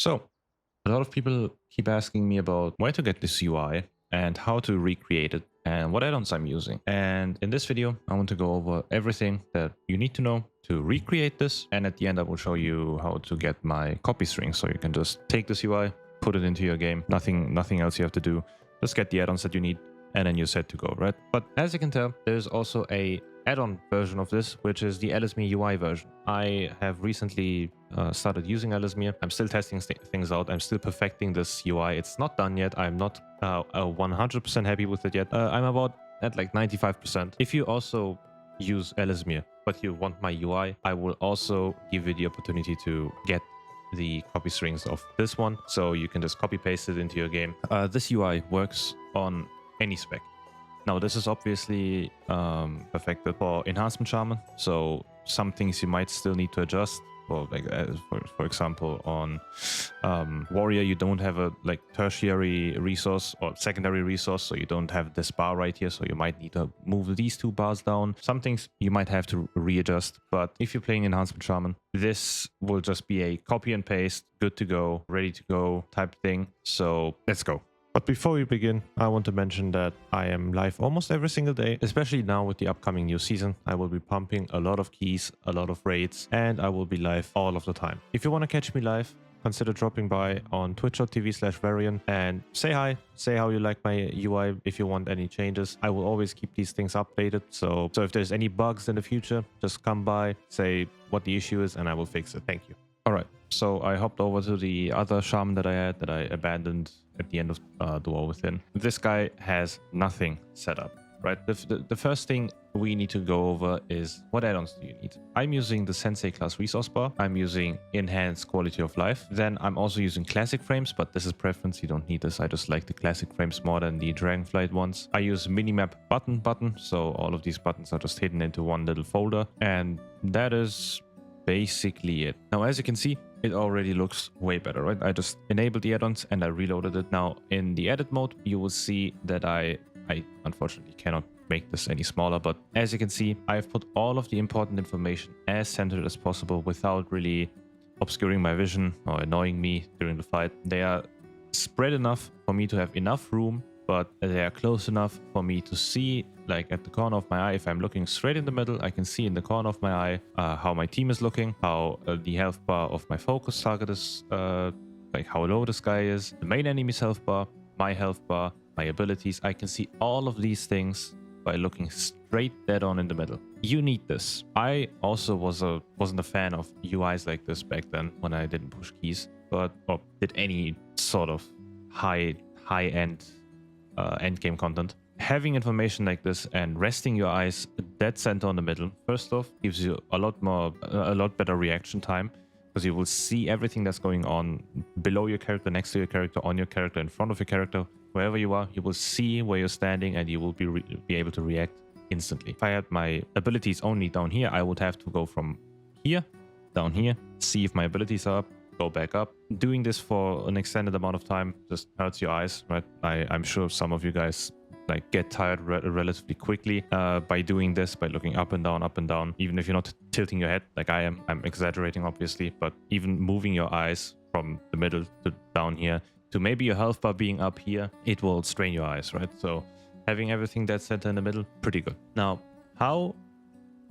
So, a lot of people keep asking me about where to get this UI and how to recreate it and what add-ons I'm using. And in this video, I want to go over everything that you need to know to recreate this. And at the end, I will show you how to get my copy string. So you can just take this UI, put it into your game. Nothing else you have to do. Just get the add-ons that you need and then you're set to go, right? But as you can tell, there's also a add-on version of this, which is the Lismir UI version. I have recently started using Lismir. I'm still testing things out. I'm still perfecting this UI. It's not done yet. I'm not 100% happy with it yet. I'm about at like 95%. If you also use Lismir, but you want my UI, I will also give you the opportunity to get the copy strings of this one. So you can just copy paste it into your game. This UI works on any spec. Now, this is obviously perfected for Enhancement Shaman, so some things you might still need to adjust. For example, on Warrior, you don't have a tertiary resource or secondary resource, so you don't have this bar right here, so you might need to move these two bars down. Some things you might have to readjust, but if you're playing Enhancement Shaman, this will just be a copy and paste, good to go, ready to go type thing. So let's go. But before we begin, I want to mention that I am live almost every single day, especially now with the upcoming new season. I will be pumping a lot of keys, a lot of raids, and I will be live all of the time. If you want to catch me live, consider dropping by on twitch.tv/Varian and say hi, say how you like my UI if you want any changes. I will always keep these things updated. So if there's any bugs in the future, just come by, say what the issue is, and I will fix it. Thank you. All right, so I hopped over to the other shaman that I had that I abandoned at the end of the War Within. This guy has nothing set up, right? The first thing we need to go over is what add-ons do you need? I'm using the Sensei class resource bar. I'm using enhanced quality of life. Then I'm also using classic frames, but this is preference. You don't need this. I just like the classic frames more than the Dragonflight ones. I use minimap button. So all of these buttons are just hidden into one little folder. And that is basically it. Now, as you can see, it already looks way better, right? I just enabled the add-ons and I reloaded it. Now, in the edit mode, you will see that I unfortunately cannot make this any smaller, but as you can see, I've put all of the important information as centered as possible without really obscuring my vision or annoying me during the fight. They are spread enough for me to have enough room, but they are close enough for me to see, like at the corner of my eye. If I'm looking straight in the middle, I can see in the corner of my eye how my team is looking, how the health bar of my focus target is, like how low this guy is, the main enemy's health bar, my health bar, my abilities. I can see all of these things by looking straight dead on in the middle. You need this. I also wasn't a fan of UIs like this back then when I didn't push keys, or did any sort of high-end endgame content. Having information like this and resting your eyes dead center on the middle, first off, gives you a lot better reaction time, because you will see everything that's going on below your character, next to your character, on your character, in front of your character, wherever you are. You will see where you're standing and you will be able to react instantly. If I had my abilities only down here, I would have to go from here down here, see if my abilities are up, go back up. Doing this for an extended amount of time just hurts your eyes, right? I'm sure some of you guys get tired relatively quickly by doing this, by looking up and down, even if you're not tilting your head like I am. I'm exaggerating, obviously, but even moving your eyes from the middle to down here to maybe your health bar being up here, it will strain your eyes, right? So having everything dead center in the middle, pretty good. Now, how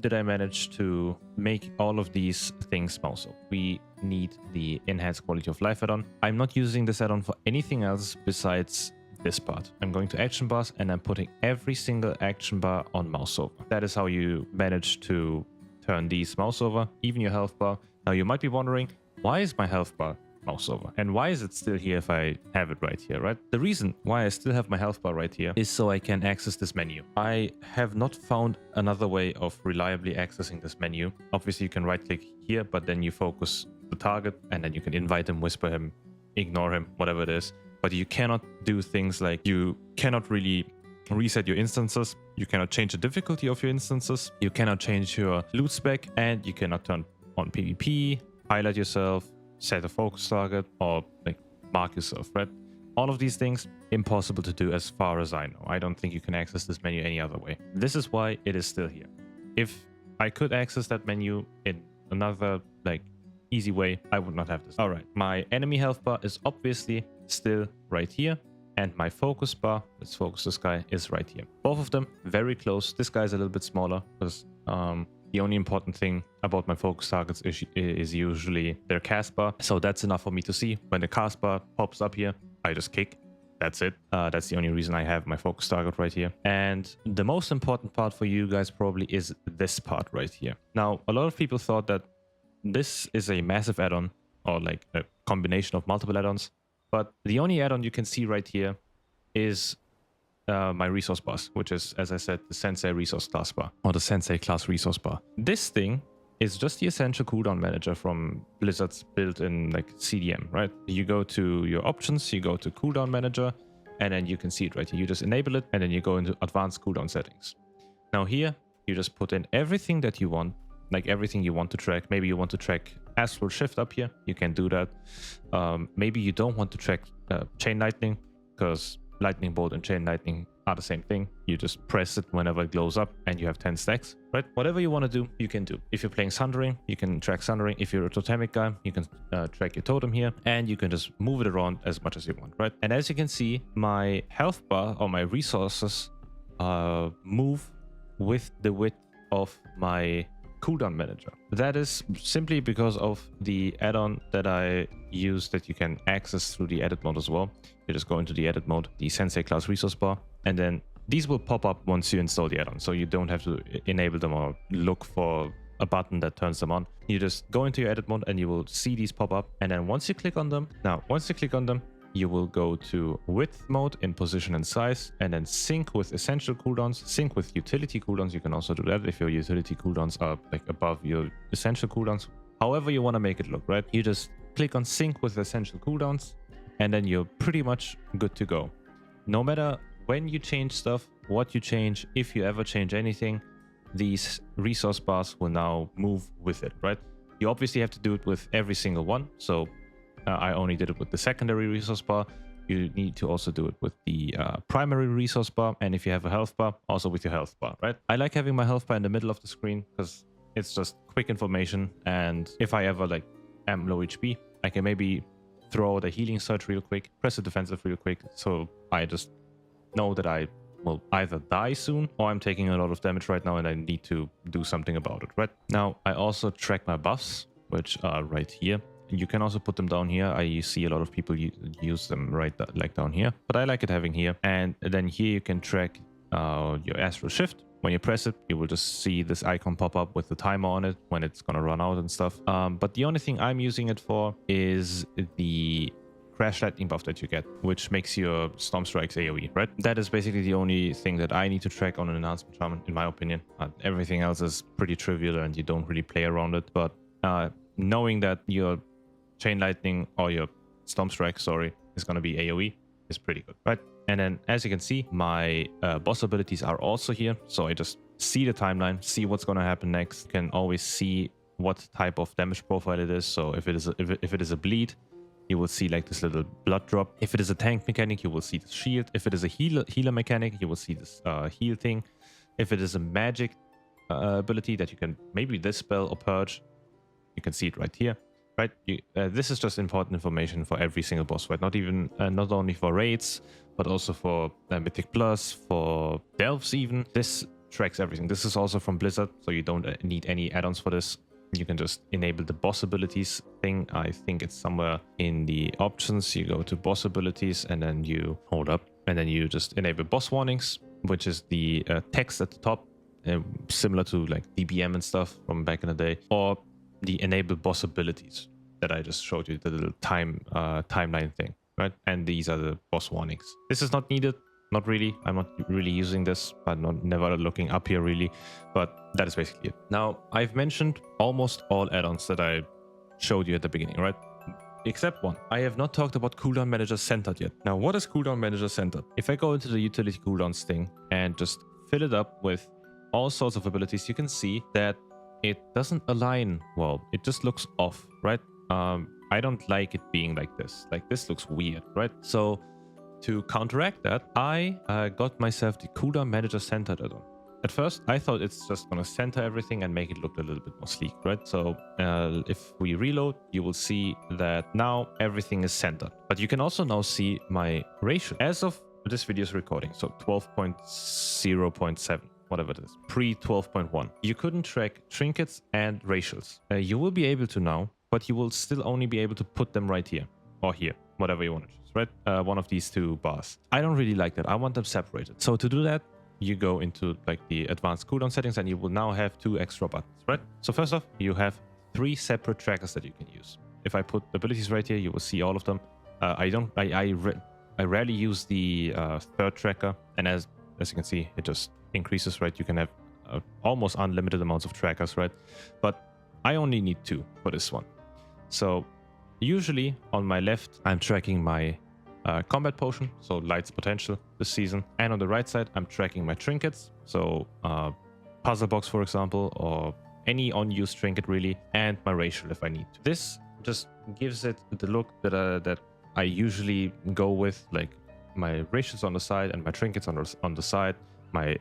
did I manage to make all of these things mouse up? We need the enhanced quality of life add-on. I'm not using this add-on for anything else besides this part. I'm going to action bars and I'm putting every single action bar on mouse over. That is how you manage to turn these mouse over, even your health bar. Now you might be wondering, why is my health bar mouse over? And why is it still here if I have it right here, right? The reason why I still have my health bar right here is so I can access this menu. I have not found another way of reliably accessing this menu. Obviously you can right click here, but then you focus the target and then you can invite him, whisper him, ignore him, whatever it is. But you cannot do things like, you cannot really reset your instances, you cannot change the difficulty of your instances, you cannot change your loot spec, and you cannot turn on PvP, highlight yourself, set a focus target, or mark yourself, right? All of these things, impossible to do as far as I know. I don't think you can access this menu any other way. This is why it is still here. If I could access that menu in another easy way, I would not have this. All right, my enemy health bar is obviously still right here. And my focus bar, let's focus this guy, is right here. Both of them very close. This guy is a little bit smaller because the only important thing about my focus targets is usually their cast bar. So that's enough for me to see. When the cast bar pops up here, I just kick. That's it. That's the only reason I have my focus target right here. And the most important part for you guys probably is this part right here. Now, a lot of people thought that this is a massive add-on or like a combination of multiple add-ons. But the only add-on you can see right here is my resource bars, which is, as I said, the Sensei resource class bar or the Sensei class resource bar. This thing is just the essential cooldown manager from Blizzard's built-in like CDM, right? You go to your options, you go to cooldown manager, and then you can see it right here. You just enable it, and then you go into advanced cooldown settings. Now here, you just put in everything that you want, like everything you want to track. Maybe you want to track Astral Shift up here. You can do that. Maybe you don't want to track Chain Lightning because Lightning Bolt and Chain Lightning are the same thing. You just press it whenever it glows up and you have 10 stacks, right? Whatever you want to do, you can do. If you're playing Sundering, you can track Sundering. If you're a totemic guy, you can track your totem here and you can just move it around as much as you want, right? And as you can see, my health bar or my resources move with the width of my cooldown manager. That is simply because of the add-on that I use that you can access through the edit mode as well. You just go into the edit mode, the Sensei class resource bar, and then these will pop up once you install the add-on. So you don't have to enable them or look for a button that turns them on. You just go into your edit mode and you will see these pop up. And then once you click on them, you will go to width mode in position and size, and then sync with essential cooldowns, sync with utility cooldowns. You can also do that if your utility cooldowns are like above your essential cooldowns. However you want to make it look, right? You just click on sync with essential cooldowns, and then you're pretty much good to go. No matter when you change stuff, what you change, if you ever change anything, these resource bars will now move with it, right? You obviously have to do it with every single one. So I only did it with the secondary resource bar. You need to also do it with the primary resource bar. And if you have a health bar, also with your health bar, right? I like having my health bar in the middle of the screen because it's just quick information. And if I ever like am low HP, I can maybe throw the healing surge real quick, press the defensive real quick. So I just know that I will either die soon or I'm taking a lot of damage right now and I need to do something about it, right? Now, I also track my buffs, which are right here. You can also put them down here. I see a lot of people use them right like down here, but I like it having here. And then here you can track your Astral Shift. When you press it, you will just see this icon pop up with the timer on it when it's gonna run out and stuff. But the only thing I'm using it for is the Crash Lightning buff that you get, which makes your Storm Strikes AoE, right? That is basically the only thing that I need to track on an Enhancement Shaman, in my opinion. Everything else is pretty trivial and you don't really play around it. But knowing that your Chain Lightning or your Storm Strike, sorry, is going to be AoE is pretty good, right? And then as you can see, my boss abilities are also here. So I just see the timeline, see what's going to happen next. You can always see what type of damage profile it is. So if it is a bleed, you will see like this little blood drop. If it is a tank mechanic, you will see the shield. If it is a healer mechanic, you will see this heal thing. If it is a magic ability that you can maybe dispel or purge, you can see it right here. Right, this is just important information for every single boss, right? Not only for raids, but also for Mythic Plus, for Delves even. This tracks everything. This is also from Blizzard, so you don't need any add-ons for this. You can just enable the boss abilities thing. I think it's somewhere in the options. You go to boss abilities and then you hold up, and then you just enable boss warnings, which is the text at the top, similar to like DBM and stuff from back in the day, or the enable boss abilities that I just showed you, the little timeline thing, right? And these are the boss warnings. This is not needed, not really. I'm not really using this, but never looking up here really. But that is basically it. Now, I've mentioned almost all add-ons that I showed you at the beginning, right? Except one. I have not talked about Cooldown Manager Centered yet. Now, what is Cooldown Manager Centered? If I go into the utility cooldowns thing and just fill it up with all sorts of abilities, you can see that it doesn't align well. It just looks off, right? I don't like it being like this. Like this looks weird, right? So to counteract that, I got myself the Cooldown Manager Centered add-on. at first I thought it's just going to center everything and make it look a little bit more sleek, right? So if we reload, you will see that now everything is centered. But you can also now see my ratio as of this video's recording. So 12.0.7, whatever it is, pre 12.1. You couldn't track trinkets and ratios. You will be able to now, but you will still only be able to put them right here or here, whatever you want to choose, right? One of these two bars. I don't really like that. I want them separated. So to do that, you go into like the advanced cooldown settings and you will now have 2 extra buttons, right? So first off, you have 3 separate trackers that you can use. If I put abilities right here, you will see all of them. I rarely use the third tracker, and as you can see, it just increases, right? You can have almost unlimited amounts of trackers, right? But I only need 2 for this one. So usually on my left, I'm tracking my combat potion, so Light's potential this season, and on the right side, I'm tracking my trinkets, so puzzle box, for example, or any unused trinket really, and my racial if I need to. This just gives it the look that I usually go with, like my ratios on the side and my trinkets on the side, my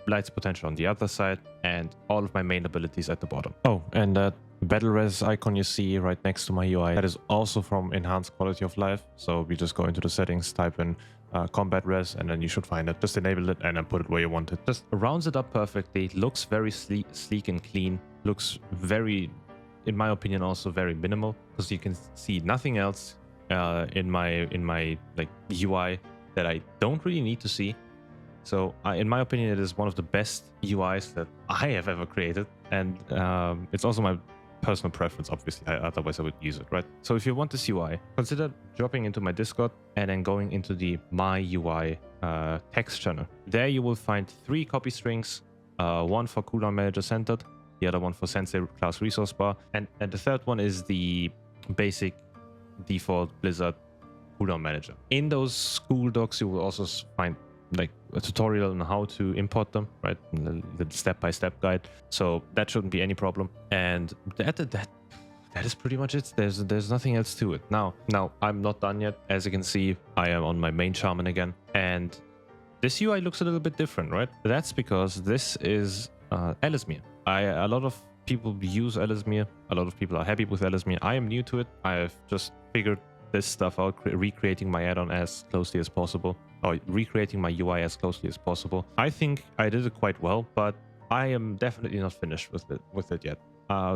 Light's potential on the other side, and all of my main abilities at the bottom. Oh, and that battle res icon you see right next to my UI, that is also from enhanced quality of life. So we just go into the settings, type in combat res, and then you should find it. Just enable it and then put it where you want it. Just rounds it up perfectly, looks very sleek and clean, looks very, in my opinion, also very minimal, because you can see nothing else in my like UI that I don't really need to see. So in my opinion, it is one of the best UIs that I have ever created, and it's also my personal preference. Obviously, otherwise I would use it, right? So if you want this UI, consider dropping into my Discord and then going into the My UI text channel. There you will find 3 copy strings, one for cooldown manager centered, the other one for sensei class resource bar, and the third one is the basic default Blizzard cooldown manager. In those school docs, you will also find like a tutorial on how to import them, right? The step-by-step guide. So that shouldn't be any problem. And that is pretty much it. There's nothing else to it. Now I'm not done yet. As you can see, I am on my main shaman again, and this UI looks a little bit different, right? That's because this is Lismir. A lot of people use Lismir. A lot of people are happy with Lismir. I am new to it. I've just figured this stuff out, recreating my add-on as closely as possible, or recreating my UI as closely as possible. I think I did it quite well, but I am definitely not finished with it yet.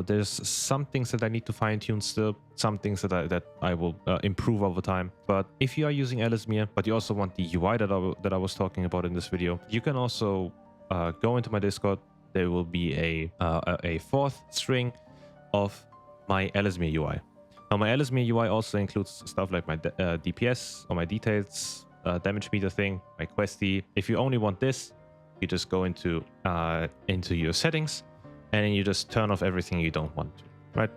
There's some things that I need to fine-tune still, some things that I will improve over time. But if you are using Lismir, but you also want the UI that I was talking about in this video, you can also go into my Discord. There will be a 4th string of my Lismir UI. Now, my Lismir UI also includes stuff like my DPS or my details, damage meter thing, my questy. If you only want this, you just go into your settings, and then you just turn off everything you don't want to, right?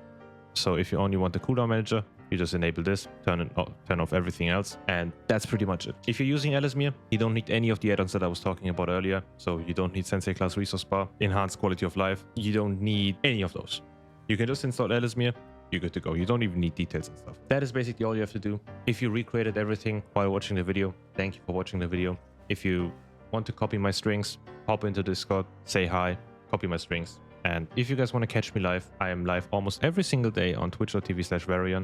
So if you only want the cooldown manager, you just enable this, turn off everything else, and that's pretty much it. If you're using Lismir, you don't need any of the add-ons that I was talking about earlier. So you don't need Sensei Class Resource Bar, Enhanced Quality of Life. You don't need any of those. You can just install Lismir. You're good to go. You don't even need details and stuff. That is basically all you have to do. If you recreated everything while watching the video, thank you for watching the video. If you want to copy my strings, hop into Discord, say hi, copy my strings. And if you guys want to catch me live, I am live almost every single day on twitch.tv/Varian.